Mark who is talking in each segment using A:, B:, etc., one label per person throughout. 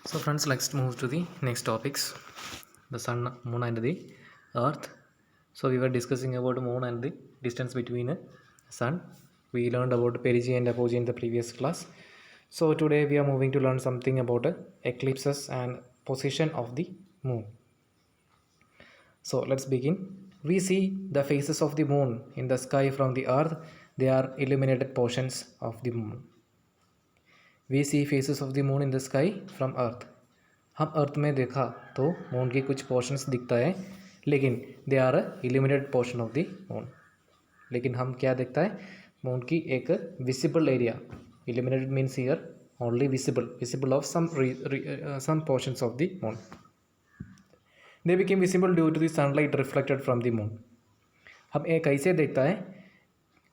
A: So friends, let's move to the next topics: the sun, moon, and the earth. So we were discussing about moon and the distance between sun. We learned about perigee and apogee in the previous class. So today we are moving to learn something about eclipses and position of the moon. So let's begin. We see the phases of the moon in the sky from the earth. They are illuminated portions of the moon. We see faces of the moon in the sky from earth. हम earth में देखा तो moon की कुछ portions दिखता है, लेकिन they are illuminated portion of the moon. लेकिन हम क्या देखता है, मून की एक visible area. Illuminated means here only visible of some portions of the moon. They became visible due to the sunlight reflected from the moon. हम एक कैसे देखता है,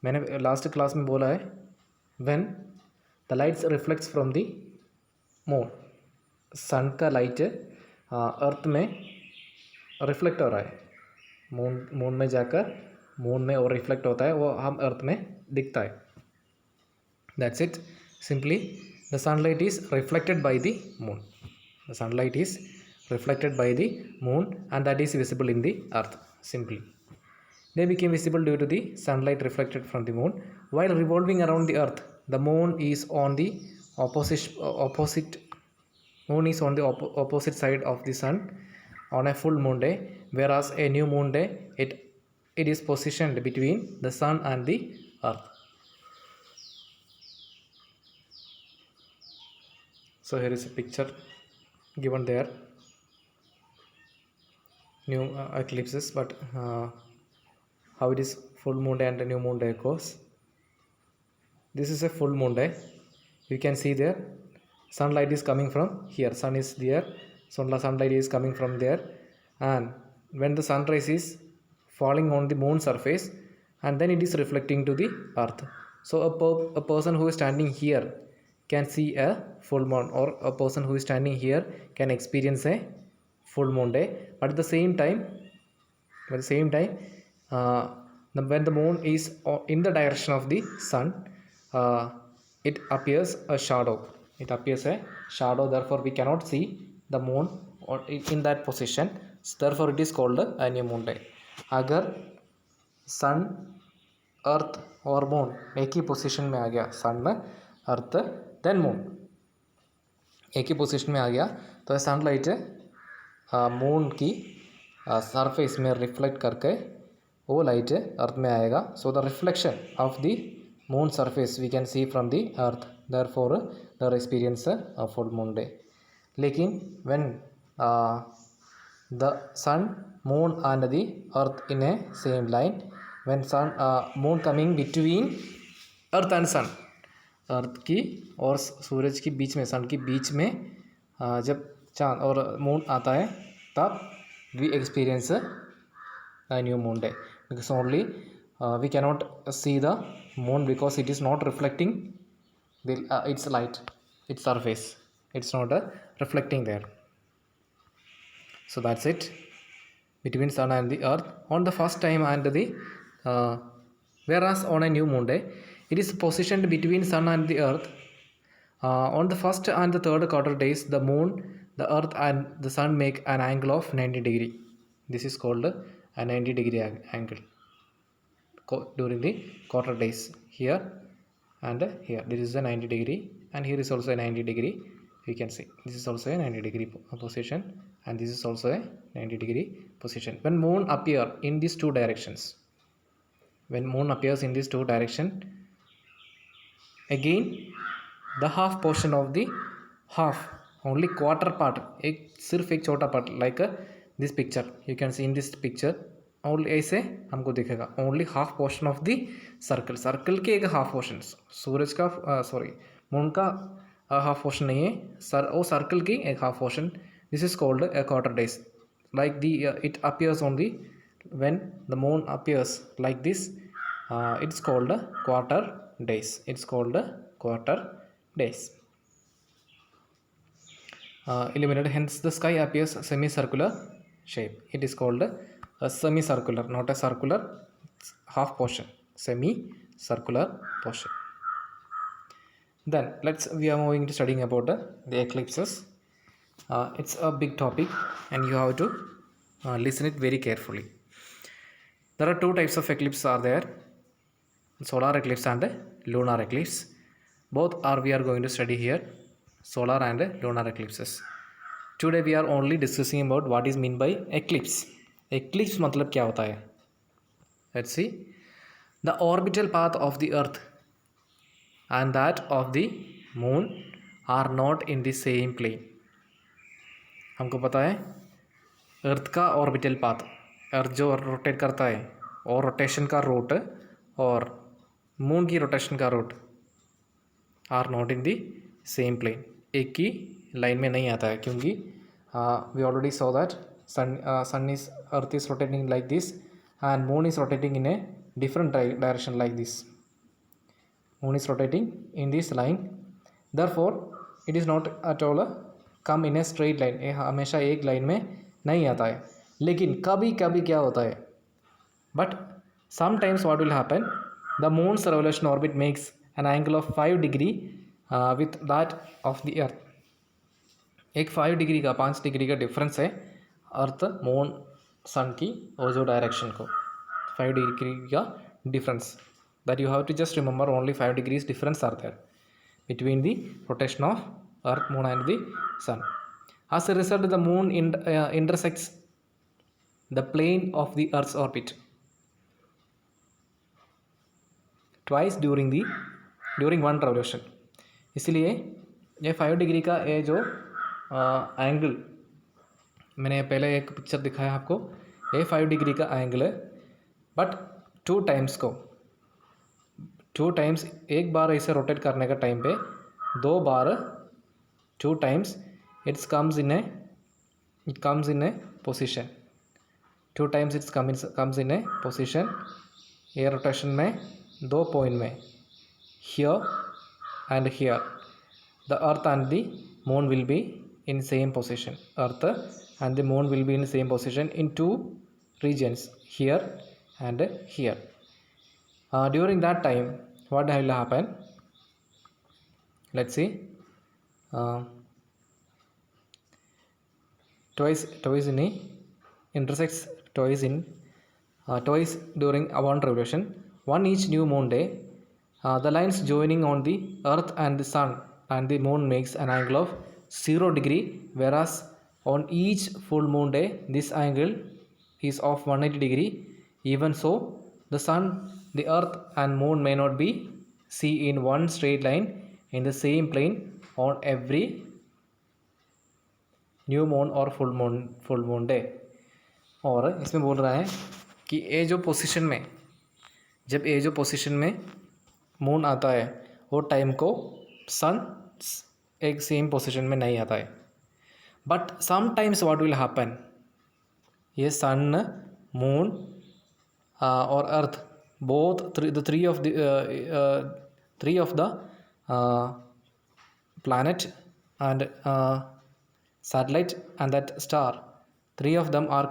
A: मैंने लास्ट क्लास में बोला है, when the lights reflects from the moon. Sun का लाइट अर्थ में रिफ्लेक्ट हो रहा है, मून में जाकर मून में और रिफ्लेक्ट होता है, वो हम अर्थ में दिखता है. That's it. Simply the sunlight is reflected by the moon. The sunlight is reflected by the moon and that is visible in the earth. Simply they became visible due to the sunlight reflected from the moon. While revolving around the earth, the moon is on the opposite side of the sun on a full moon day, whereas a new moon day it is positioned between the sun and the earth. So here is a picture given there, new eclipses, but how it is full moon day and a new moon day goes. This is a full moon day. You can see there sunlight is coming from here, sun is there, sunlight is coming from there, and when the sunrise is falling on the moon surface, and then it is reflecting to the earth. So a person who is standing here can see a full moon, or a person who is standing here can experience a full moon day. But at the same time when the moon is in the direction of the sun, it appears a shadow. Therefore we cannot see the moon or in that position. Therefore it is called a new moon day. अगर सन, अर्थ और moon एक ही position में आ गया, सन, अर्थ, then moon एक ही position में आ गया, तो sunlight moon की सरफेस में रिफ्लेक्ट करके वो लाइट अर्थ में आएगा. So the reflection of the moon surface we can see from the earth. Therefore they experience a full moon day. Lekin when the sun, moon and the earth in a same line, when moon coming between earth and sun, अर्थ की और सूरज के बीच में, सन के बीच में जब चांद और moon आता है, तब we experience a new moon day. Because only we cannot see the moon because it is not reflecting its light, its surface. It's not reflecting there. So that's it between sun and the earth on the first time and the whereas on a new moon day it is positioned between sun and the earth. On the first and the third quarter days, the moon, the earth and the sun make an angle of 90 degree. This is called a 90-degree angle during the quarter days. Here and here this is a 90 degree, and here is also a 90 degree. You can see this is also a 90 degree position, and this is also a 90 degree position. When moon appear in these two directions, again the half portion of the half, only quarter part, सिर्फ एक छोटा part, like this picture. You can see in this picture only ऐसे हमको दिखेगा only half portion of the circle के एक half portion, सूरज का moon का हाफ पोर्शन नहीं है, वो सर्कल की एक half portion. This is called a quarter days. Like the it appears on the when the moon appears like this, it's called quarter days. Illuminated, hence the sky appears semicircular shape. It is called a semicircular, not a circular half portion, semicircular portion. Then we are moving to studying about the eclipses. It's a big topic and you have to listen it very carefully. There are two types of eclipse are there, solar eclipse and lunar eclipse. Both are we are going to study here, solar and lunar eclipses. Today we are only discussing about what is mean by eclipse. Eclipse मतलब क्या होता है? Let's see. The orbital path of the earth and that of the moon are not in the same plane. हमको पता है अर्थ का orbital path, अर्थ जो rotate करता है और रोटेशन का रूट और मून की रोटेशन का route are not in the same plane, एक ही लाइन में नहीं आता है, क्योंकि we already saw that sun is earth is rotating like this and moon is rotating in a different direction like this. Moon is rotating in this line, therefore it is not at all come in a straight line. ये हमेशा एक line में नहीं आता है, लेकिन कभी कभी क्या होता है, but sometimes what will happen, the moons revolution orbit makes an angle of 5 degree with that of the earth. एक 5 डिग्री का 5 डिग्री का डिफरेंस है अर्थ मून सन की और जो डायरेक्शन को 5 डिग्री का difference, that you have to just remember only 5 degrees difference are there between the rotation of earth, moon and the sun. As a result, the moon intersects the plane of the earth's orbit twice during one revolution. इसलिए ये 5 degree का ये जो angle मैंने पहले एक picture दिखाया आपको, ये 5 डिग्री का एंगल है, बट 2 टाइम्स एक बार इसे रोटेट करने का टाइम पे 2 बार 2 times it comes in A position. 2 times it's comes in A position. ये रोटेशन में 2 पॉइंट में here and here the earth and the moon will be in same position. Earth and the moon will be in same position in 2 regions, here and here. During that time, what will happen? Let's see. Twice in a intersects twice during one revolution, one each new moon day. The lines joining on the earth and the sun and the moon makes an angle of 0 degree, whereas on each full moon day this angle is of 180 degree. Even so, the sun, the earth and moon may not be seen in one straight line in the same plane on every new moon और full moon day. और इसमें बोल रहा है कि ये जो position में, जब ये जो पोजीशन में मून आता है वो टाइम को सन एक सेम पोजीशन में नहीं आता है. But sometimes what will happen, ये सन, मून और अर्थ both three of the planet and satellite and that star, 3 of them are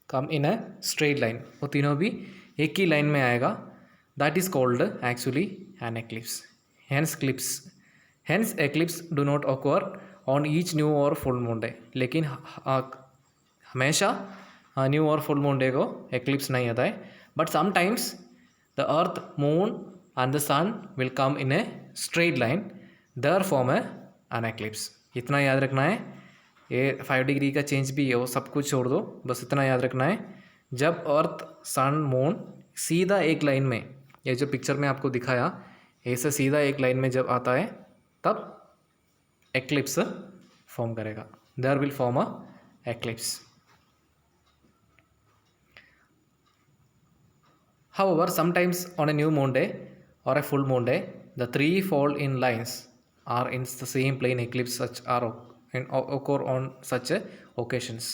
A: come in a straight line. वो तीनों भी एक ही लाइन में आएगा. That is called actually an eclipse. Hence eclipse do not occur on each new or full moon day. लेकिन हमेशा new और फुल मून डे को एक्लिप्स नहीं आता है. But sometimes the earth, moon and the sun will come in a straight line, there form an eclipse. इतना याद रखना है. ये 5 डिग्री का चेंज भी है, वो सब कुछ छोड़ दो, बस इतना याद रखना है. जब अर्थ, सन, मून सीधा एक लाइन में, ये जो पिक्चर में आपको दिखाया ऐसे सीधा एक लाइन में जब आता है तब एक्लिप्स फॉर्म करेगा. There will form a eclipse. However, sometimes on a new moon day or a full moon day, the 3 fall in lines are in the same plane. Eclipse such are occur on such occasions.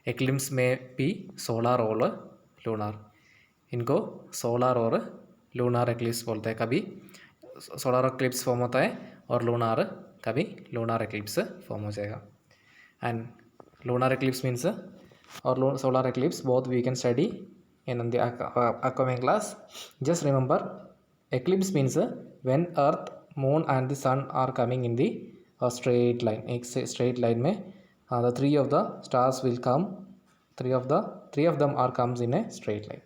A: Eclipse may be solar or lunar. इनको solar और lunar eclipse बोलते हैं. कभी solar eclipse form होता है और lunar, कभी lunar eclipse form हो जाएगा. एंड लूनार एक्लिप्स मीन्स और solar eclipse both we can study in the upcoming class. Just remember, eclipse means when earth, moon and the sun are coming in the a straight line. एक straight line में the three of the stars will come. Three of them are comes in a straight line.